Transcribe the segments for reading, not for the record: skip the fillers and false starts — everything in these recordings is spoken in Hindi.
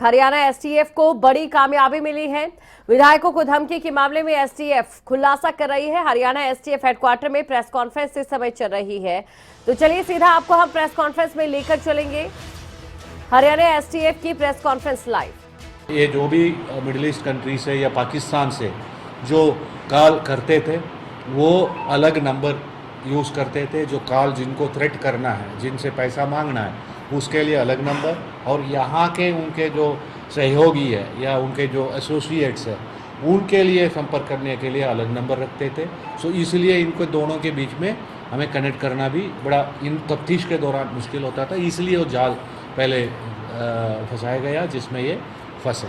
हरियाणा एसटीएफ को बड़ी कामयाबी मिली है। विधायकों को धमकी के मामले में एसटीएफ खुलासा कर रही है। हरियाणा एसटीएफ हेडक्वार्टर में प्रेस कॉन्फ्रेंस इस समय चल रही है, तो चलिए सीधा आपको हम प्रेस कॉन्फ्रेंस में लेकर चलेंगे। हरियाणा एसटीएफ की प्रेस कॉन्फ्रेंस लाइव। ये जो भी मिडिल ईस्ट कंट्री से या पाकिस्तान से जो कॉल करते थे वो अलग नंबर यूज़ करते थे। जो कॉल जिनको थ्रेट करना है, जिनसे पैसा मांगना है, उसके लिए अलग नंबर, और यहाँ के उनके जो सहयोगी है या उनके जो एसोसिएट्स है उनके लिए संपर्क करने के लिए अलग नंबर रखते थे। सो इसलिए इनको दोनों के बीच में हमें कनेक्ट करना भी बड़ा इन तफ्तीश के दौरान मुश्किल होता था। इसलिए वो जाल पहले फंसाया गया जिसमें ये फंसे।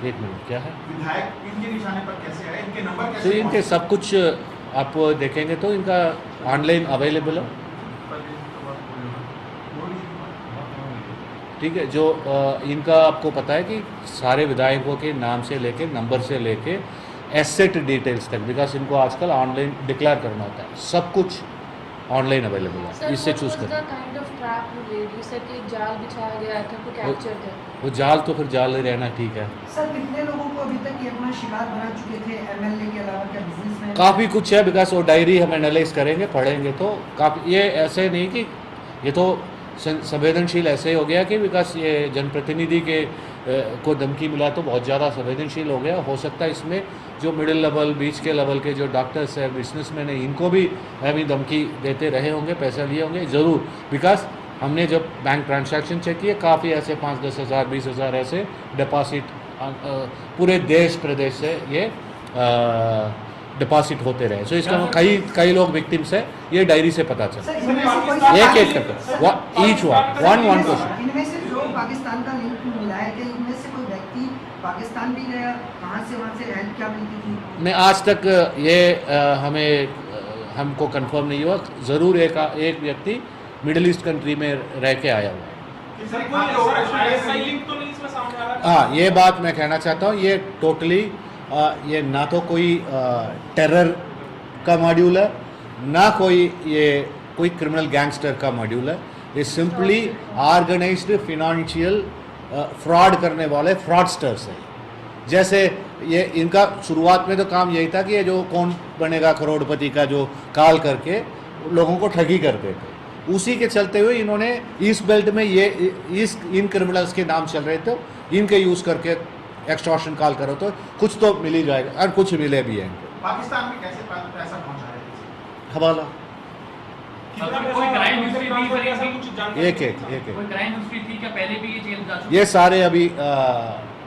एक मिनट, क्या है विधायक इनके निशाने पर कैसे आए, इनके नंबर कैसे? तो इनके सब कुछ आप देखेंगे तो इनका ऑनलाइन अवेलेबल है, ठीक है। जो इनका आपको पता है कि सारे विधायकों के नाम से लेके नंबर से लेके एसेट डिटेल्स तक, बिकॉज इनको आजकल ऑनलाइन डिक्लेयर करना होता है, सब कुछ ऑनलाइन अवेलेबल है। इससे चूज कर जाल बिछाया गया था तो कैप्चर थे। वो जाल तो फिर जाल ही रहना, ठीक है। सर कितने लोगों को अभी तक ये अपना शिकार बना चुके थे एमएलए के अलावा? क्या बिजनेसमैन? काफ़ी कुछ है, बिकॉज वो डायरी हम एनालाइज करेंगे, पढ़ेंगे तो काफ़ी। ये ऐसे नहीं कि ये तो संवेदनशील ऐसे हो गया कि बिकॉज ये जनप्रतिनिधि के को धमकी मिला तो बहुत ज़्यादा संवेदनशील हो गया। हो सकता है इसमें जो मिडिल लेवल, बीच के लेवल के जो डॉक्टर्स हैं, बिजनेसमैन हैं, इनको भी अभी धमकी देते रहे होंगे, पैसा लिए होंगे ज़रूर। बिकॉज हमने जब बैंक ट्रांजैक्शन चेक किए, काफ़ी ऐसे 5-10 हज़ार 20 हज़ार ऐसे डिपॉजिट पूरे देश प्रदेश से ये डिपॉजिट होते रहे। सो इसका कई लोग विक्टिम्स है, ये डायरी से पता चला। एक एक करके ईच वन क्वेश्चन। इनमें से जो पाकिस्तान का लिंक मिला है, क्या इनमें से कोई व्यक्ति पाकिस्तान भी गया? कहाँ से वहाँ से हेल्प क्या मिलती थी? मैं आज तक ये हमको कंफर्म नहीं हुआ। ज़रूर एक व्यक्ति मिडिल ईस्ट कंट्री में रह के आया हुआ है। हाँ, ये बात मैं कहना चाहता हूँ, ये टोटली ये ना तो कोई टेरर का मॉड्यूल है, ना कोई क्रिमिनल गैंगस्टर का मॉड्यूल है। ये सिंपली ऑर्गेनाइज्ड फिनेंशियल फ्रॉड करने वाले फ्रॉडस्टर्स हैं। जैसे ये इनका शुरुआत में तो काम यही था कि ये जो कौन बनेगा करोड़पति का जो कॉल करके लोगों को ठगी करते थे, उसी के चलते हुए इन्होंने ईस्ट बेल्ट में इन क्रिमिनल्स के नाम चल रहे थे, इनके यूज़ करके एक्सटॉर्शन कॉल करो तो कुछ तो मिल ही जाएगा, और कुछ मिले भी हैं इनको। पाकिस्तान में कैसे पैसा पहुंचा रहे थे? हवाला कोई क्राइम हिस्ट्री थी सर, ऐसा कुछ जानकारी? एक कोई क्राइम हिस्ट्री थी क्या? पहले भी ये जेल जा चुके? ये सारे अभी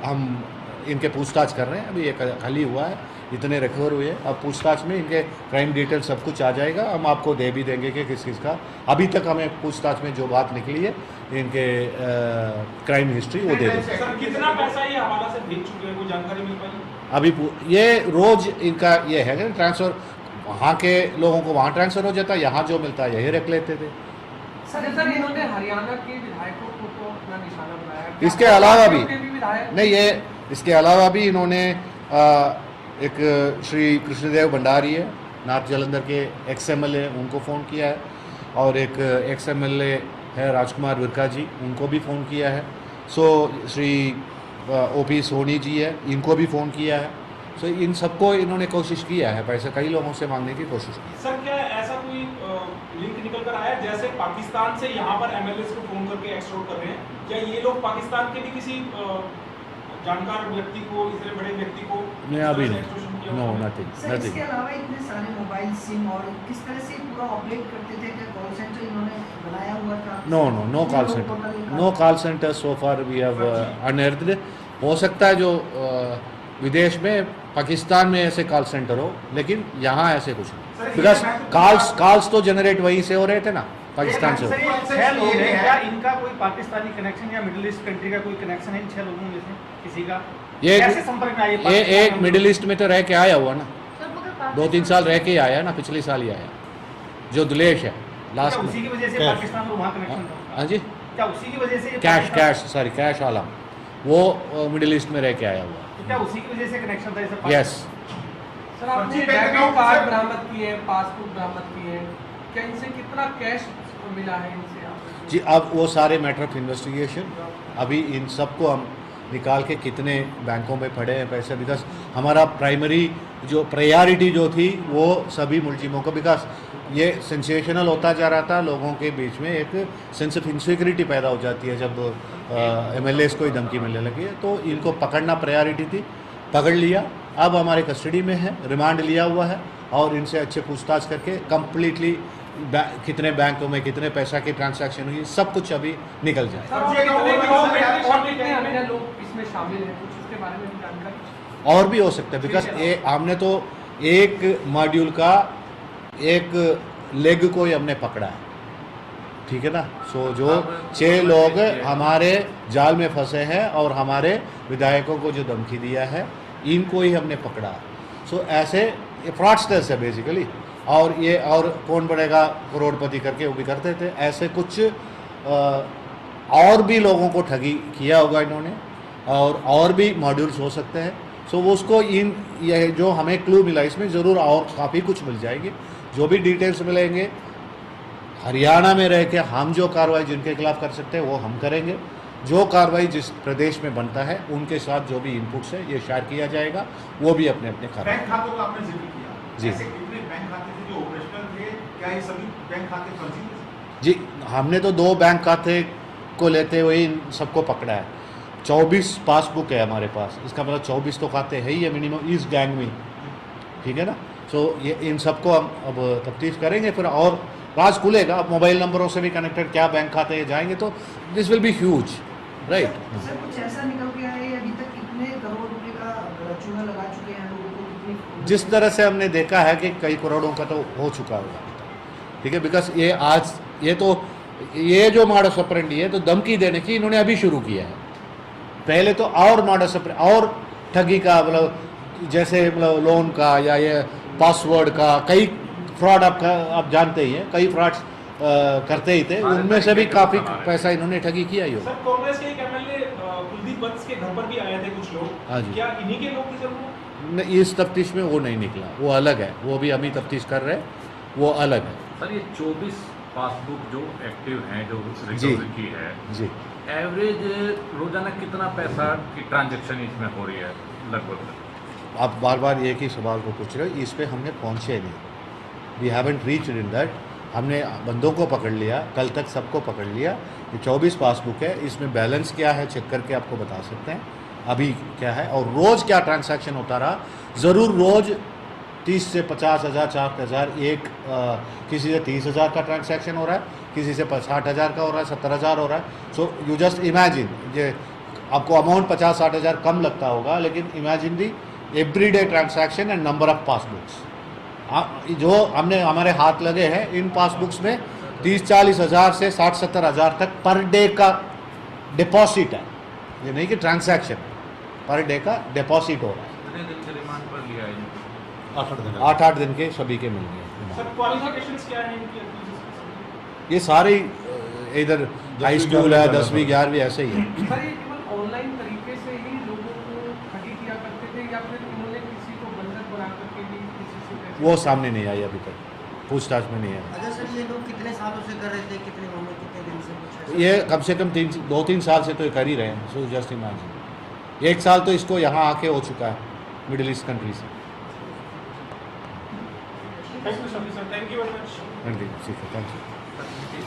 हम इनके पूछताछ कर रहे हैं। अभी ये खाली हुआ है, इतने रिकवर हुए हैं। अब पूछताछ में इनके क्राइम डिटेल सब कुछ आ जाएगा। हम आपको दे भी देंगे कि किस किस का अभी तक हमें पूछताछ में जो बात निकली है इनके क्राइम हिस्ट्री वो दे देंगे। सर कितना पैसा ये हवाला से भेज चुके हैं, कोई जानकारी मिल पाई? अभी ये रोज इनका ये है कि ट्रांसफ़र, वहाँ के लोगों को वहाँ ट्रांसफ़र हो जाता है, यहाँ जो मिलता है यही रख लेते थे। सर इन्होंने हरियाणा के विधायकों को तो अपना निशाना बनाया। इसके अलावा भी नहीं, ये इसके अलावा भी इन्होंने एक श्री कृष्णदेव भंडारी है, नॉर्थ जालंधर के XMLA, उनको फ़ोन किया है, और एक XMLA है राजकुमार विरका जी, उनको भी फ़ोन किया है। सो श्री OP सोनी जी है, इनको भी फ़ोन किया है। सो इन सबको इन्होंने कोशिश किया है, पैसा कई लोगों से मांगने की कोशिश की। सर क्या ऐसा कोई लिंक निकल कर आया जैसे पाकिस्तान से यहाँ पर MLAs को फोन करके एक्सटॉर्ट कर रहे हैं? क्या ये लोग पाकिस्तान के भी किसी जानकार व्यक्ति को, इतने बड़े व्यक्ति को? नहीं, अभी नहीं, नो नथिंग। इसके अलावा इतने सारे मोबाइल सिम और किस तरह से पूरा ऑपरेट करते थे? क्या कॉल सेंटर इन्होंने बनाया हुआ था? No call centre, no call centre so far we have unearthed. हो सकता है जो विदेश में, पाकिस्तान में ऐसे कॉल सेंटर हो, लेकिन यहाँ ऐसे कुछ नहीं, बिकॉज कॉल्स तो जनरेट वहीं से हो रहे थे ना, पाकिस्तान से। क्या इनका कोई पाकिस्तानी कनेक्शन या मिडिल ईस्ट कंट्री का कोई कनेक्शन है इन 6 लोगों में से किसी का? कैसे संपर्क में आए? ये एक मिडिल ईस्ट में तो रह के आया हुआ ना, 2-3 साल रह के ही आया ना, पिछले साल ही आया, जो दुलेश है लास्ट में। उसी की वजह से पाकिस्तान और वहाँ कनेक्शन था? हाँ जी, क्या उसी की वजह से? कैश आलम, वो मिडिल ईस्ट में रह के आया हुआ। तो क्या उसी की वजह से कनेक्शन था? यस। सर आपने डेबिट कार्ड बरामद किए हैं, पासबुक बरामद किए हैं, क्या इनसे कितना कैश मिला है इनसे? जी अब वो सारे मैटर ऑफ इन्वेस्टिगेशन, अभी इन सबको हम निकाल के कितने बैंकों में पड़े हैं पैसे, बिकॉज हमारा प्राइमरी जो प्रायोरिटी जो थी वो सभी मुलजिमों को, बिकॉज ये सेंसेशनल होता जा रहा था, लोगों के बीच में एक सेंस ऑफ इनसिक्योरिटी पैदा हो जाती है जब MLAs को ही धमकी मिलने लगी है, तो इनको पकड़ना प्रायोरिटी थी, पकड़ लिया। अब हमारे कस्टडी में है, रिमांड लिया हुआ है और इनसे अच्छे पूछताछ करके कंप्लीटली कितने बैंकों में कितने पैसा की ट्रांजैक्शन हुई सब कुछ अभी निकल जाए। सर, और कितने अन्य लोग इसमें शामिल हैं, कुछ उसके बारे में भी जानकारी? और भी हो सकता है, बिकॉज हमने तो एक मॉड्यूल का एक लेग को ही हमने पकड़ा है, ठीक है ना। सो जो 6 लोग हमारे जाल में फंसे हैं और हमारे विधायकों को जो धमकी दिया है इनको ही हमने पकड़ा। सो ऐसे फ्रॉडस्टर्स है बेसिकली, और ये और कौन बढ़ेगा करोड़पति करके वो भी करते थे, ऐसे कुछ और भी लोगों को ठगी किया होगा इन्होंने, और भी मॉड्यूल्स हो सकते हैं। सो वो उसको ये जो हमें क्लू मिला इसमें ज़रूर और काफ़ी कुछ मिल जाएगी, जो भी डिटेल्स मिलेंगे हरियाणा में रह के हम जो कार्रवाई जिनके खिलाफ कर सकते हैं वो हम करेंगे, जो कार्रवाई जिस प्रदेश में बनता है उनके साथ जो भी इनपुट्स है ये शेयर किया जाएगा, वो भी अपने अपने कार्रवाई। बैंक खातों का आपने जिक्र किया जी। ऐसे कितने बैंक खाते थे जो ऑपरेशनल थे, क्या ये सभी बैंक खाते फर्जी थे? जी हमने तो 2 बैंक खाते को लेते हुए इन सबको पकड़ा है। 24 पासबुक है हमारे पास, इसका मतलब 24 तो खाते हैं ही है मिनिमम इस गैंग में, ठीक है ना। सो ये इन सबको हम अब तफ्तीश करेंगे, फिर और राज खुलेगा। अब मोबाइल नंबरों से भी कनेक्टेड क्या बैंक खाते जाएंगे तो this will be huge, right. Sir कुछ ऐसा निकल के आया है, अभी तक कितने करोड़ रुपए का चूना लगा चुके हैं लोगों को, कितनी? जिस तरह से हमने देखा है कि कई करोड़ों का तो हो चुका होगा, ठीक है। बिकॉज ये आज ये जो मॉडस ऑपरेंडी है तो धमकी देने की इन्होंने अभी शुरू किया है, पहले तो और मॉडस और ठगी का मतलब जैसे मतलब लोन का या ये पासवर्ड का कई फ्रॉड आप जानते ही हैं, कई फ्रॉड्स करते ही थे, उनमें से भी काफ़ी पैसा इन्होंने ठगी किया ही होगा। सर कांग्रेस के एक MLA कुलदीप वत्स के घर पर भी आए थे कुछ लोग, हाँ जी। क्या इन्हीं के लोग थे सर वो? नहीं, इस तफ्तीश में वो नहीं निकला, वो अलग है, वो भी हम ही तफ्तीश कर रहे हैं, वो अलग है। सर ये 24 पासबुक जो एक्टिव हैं जो जी। रिकवरी की है, जी एवरेज रोजाना कितना पैसा की ट्रांजैक्शन इसमें हो रही है लगभग? आप बार बार एक ही सवाल को पूछ रहे हो, इस पे हमने पहुँचे नहीं, we haven't reach in that. हमने बंदों को पकड़ लिया, कल तक सबको पकड़ लिया। ये 24 पासबुक है, इसमें बैलेंस क्या है चेक करके आपको बता सकते हैं अभी क्या है, और रोज़ क्या ट्रांजैक्शन होता रहा। ज़रूर रोज़ 30 से 50 हज़ार 4,000 एक किसी से 30,000 का ट्रांजैक्शन हो रहा है, किसी से 60,000 का हो रहा है, 70,000 हो रहा है। सो यू जस्ट इमेजिन, ये आपको अमाउंट 50-60 हज़ार कम लगता होगा, लेकिन imagine the everyday transaction and number of passbooks जो हमने हमारे हाथ लगे हैं इन पासबुक्स में 30-40 हज़ार से 60-70 हज़ार तक पर डे का डिपॉजिट है, ये नहीं कि ट्रांजैक्शन, पर डे का डिपॉजिट हो रहा है। कितने दिन के रिमांड पर लिया है? 8-8 दिन के सभी के मिल गए। सर क्वालिफिकेशंस क्या हैं इनकी? ये सारे इधर हाई स्कूल है, 10वीं 11वीं ऐसे ही है। सर ये केवल ऑनलाइन तरीके से ही लोगों को ठगी किया करते थे या फिर उन्होंने किसी को बंधक बना करके भी किसी से पैसे? वो सामने नहीं आई अभी तक, पूछताछ में नहीं आई। अगर सर ये लोग कितने सालों से कर रहे थे, कितने उम्र कितने दिन से कुछ? ये कम से कम 2-3 साल से तो ये कर ही रहे हैं। सो जस्ट इमेजिन 1 साल तो इसको यहाँ आके हो चुका है मिडिल ईस्ट कंट्री से। Thank you sir, thank you very much. Thank you, ठीक है, थैंक यू।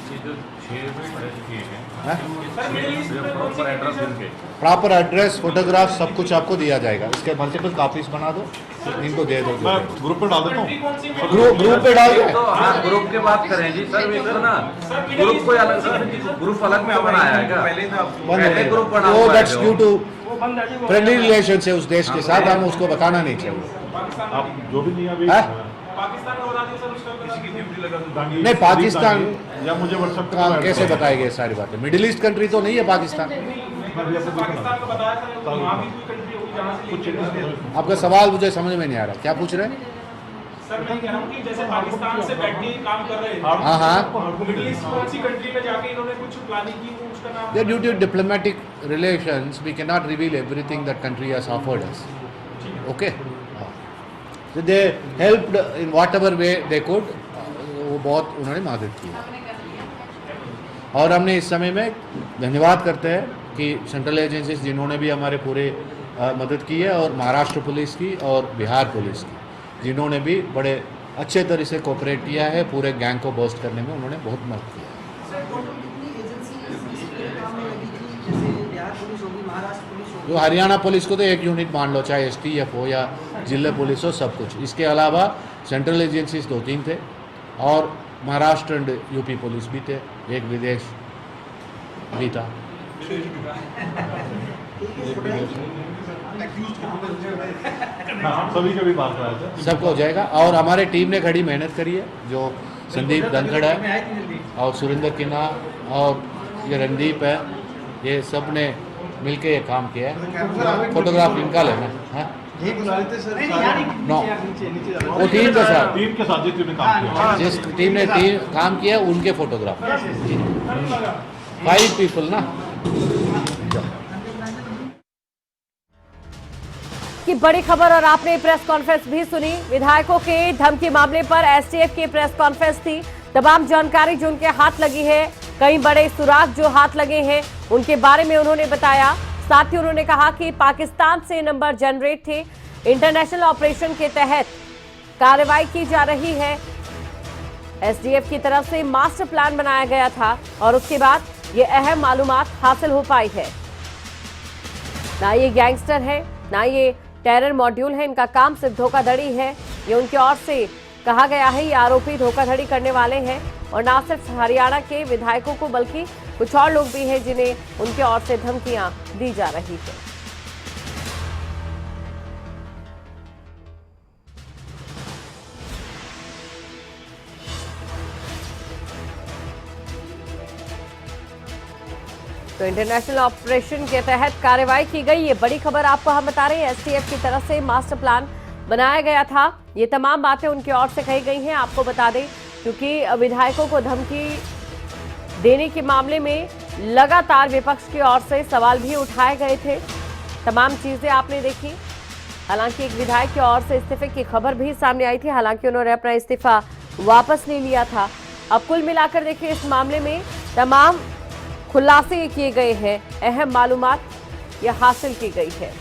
ये जो 6 अरेस्ट किए हैं, हाँ? सर मिडिल ईस्ट में कौन सी प्रॉपर एड्रेस कंट्री इनके? प्रॉपर एड्रेस, फोटोग्राफ सब कुछ आपको दिया जाएगा। इसके मल्टीपल कॉपीज बना दो, इनको दे दो। ग्रुप पे डाल देता कंट्री कौन सी? ग्रुप पे डाल तो दो। हाँ ग्रुप के बात करें जी सर, एक तो ना ग्रुप कोई अलग सर, ग्रुप अलग में बनाया है क्या? पहले ग्रुप बना वो हुआ है दैट्स जो। ड्यू टू फ्रेंडली रिलेशन है उस देश के साथ, हम उसको बताना नहीं चाहिए। पाकिस्तान जो भी नहीं अभी हाँ? पाकिस्तान में बता दिया सर, उसका किसी की ड्यूटी लगा दो। नहीं, पाकिस्तान या मुझे व्हाट्सएप का कैसे बताएगी ये सारी बातें? मिडिल ईस्ट कंट्री तो नहीं है पाकिस्तान। पाकिस्तान को बताया सर, वहाँ भी कोई कंट्री होगी जहाँ से लेके? आपका सवाल मुझे समझ में नहीं आ रहा, क्या पूछ रहे हैं? सर मैं कह रहा हूँ कि जैसे पाकिस्तान से बैठ के काम कर रहे थे, हाँ हाँ, मिडिल ईस्ट कौन सी कंट्री में जाके इन्होंने कुछ प्लानिंग की, तो उसका नाम? They're due to diplomatic relations, we cannot reveal everything that country has offered us. Okay? So they helped in whatever way they could. वो बहुत उन्होंने मदद की। और हमने इस समय में धन्यवाद करते हैं कि सेंट्रल एजेंसीज जिन्होंने भी हमारे पूरे मदद की है, और महाराष्ट्र पुलिस की और बिहार पुलिस की जिन्होंने भी बड़े अच्छे तरह से कोऑपरेट किया है, पूरे गैंग को बस्ट करने में उन्होंने बहुत मदद किया है। सर टोटल कितनी एजेंसी इस पूरे काम में लगी थी, जैसे बिहार पुलिस होगी, महाराष्ट्र पुलिस होगी? जो हरियाणा पुलिस को तो एक यूनिट मान लो, चाहे STF हो या जिला पुलिस हो, सब कुछ। इसके अलावा सेंट्रल एजेंसीज 2-3 थे, और महाराष्ट्र एंड UP पुलिस भी थे, एक विदेश भी था। सभी का भी बात कराया था। सबको हो जाएगा, और हमारे टीम ने खड़ी मेहनत करी है, जो संदीप धनखड़ है और सुरेंद्र किन्ना और ये रणदीप है, ये सब ने मिलके ये काम किया है। फोटोग्राफ इनका लेना है नो, वो टीम के साथ जितने काम किया, जिस टीम ने काम किया उनके फोटोग्राफ 5 पीपल ना। की बड़ी खबर, और आपने प्रेस कॉन्फ्रेंस भी सुनी। विधायकों के धमकी मामले पर STF की प्रेस कॉन्फ्रेंस थी। तमाम जानकारी जो उनके हाथ लगी है, कई बड़े सुराग जो हाथ लगे हैं, उनके बारे में उन्होंने बताया। साथ ही उन्होंने कहा कि पाकिस्तान से नंबर जनरेट थे, इंटरनेशनल ऑपरेशन के तहत कार्रवाई की जा रही है। SDF की तरफ से मास्टर प्लान बनाया गया था, और उसके बाद ये अहम मालूमात हासिल हो पाई है। ना ये गैंगस्टर है, ना ये टेरर मॉड्यूल है, इनका काम सिर्फ धोखाधड़ी है। ये उनकी ओर से कहा गया है, ये आरोपी धोखाधड़ी करने वाले हैं, और ना सिर्फ हरियाणा के विधायकों को बल्कि कुछ और लोग भी हैं जिन्हें उनके ओर से धमकियां दी जा रही है। तो इंटरनेशनल ऑपरेशन के तहत कार्रवाई की गई, ये बड़ी खबर आपको हम बता रहे हैं। STF की तरफ से मास्टर प्लान बनाया गया था, ये तमाम बातें उनकी ओर से कही गई हैं। आपको बता दें, क्योंकि विधायकों को धमकी देने के मामले में लगातार विपक्ष की ओर से सवाल भी उठाए गए थे। तमाम चीजें आपने देखी। हालांकि एक विधायक की ओर से इस्तीफे की खबर भी सामने आई थी, हालांकि उन्होंने अपना इस्तीफा वापस ले लिया था। अब कुल मिलाकर देखिए, इस मामले में तमाम खुलासे किए गए हैं, अहम मालूमात यह हासिल की गई है।